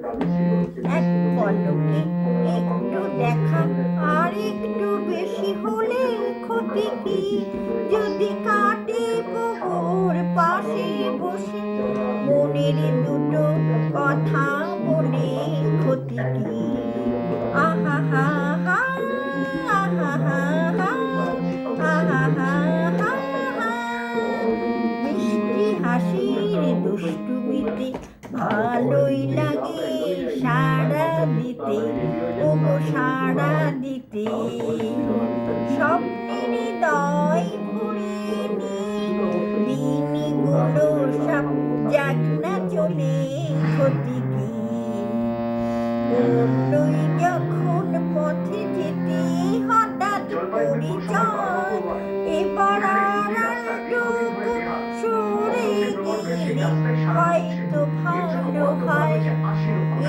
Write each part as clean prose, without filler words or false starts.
এক পলকে একটু দেখা আর একটু বেশি হলে ক্ষতি কি? যদি কাটে পুকুর পাশে বসে মনের দুটো কথা বলে ক্ষতি কি? আহা হা হা আহা হা হা আহা হা হা হা। মিষ্টি হাসির দুষ্টুমিতে ভালোই লাগে সাড়া দিতে, ওগো সাড়া দিতে। স্বপ্নের হৃদয় ভরে নিয়ে দিনগুলো সব যাক না চলে ক্ষতি কি? বললই যখন পথে যেতে হঠাৎ পরিচয়, এবার আড়ালটুকু সরে গেলে হয়তো ভালো হয়।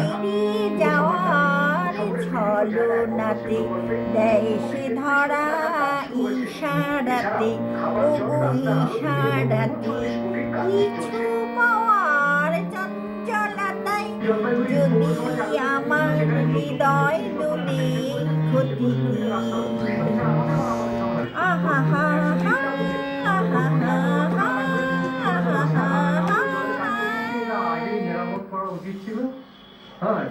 এড়িয়ে যাওয়ার ছলনাতে দেয় সে ধরা ইশারাতে, ওগো ইশারাতে। কিছু পাওয়ার চঞ্চলতায় যদি আমার হৃদয় দোলে ক্ষতি কি? আহা হা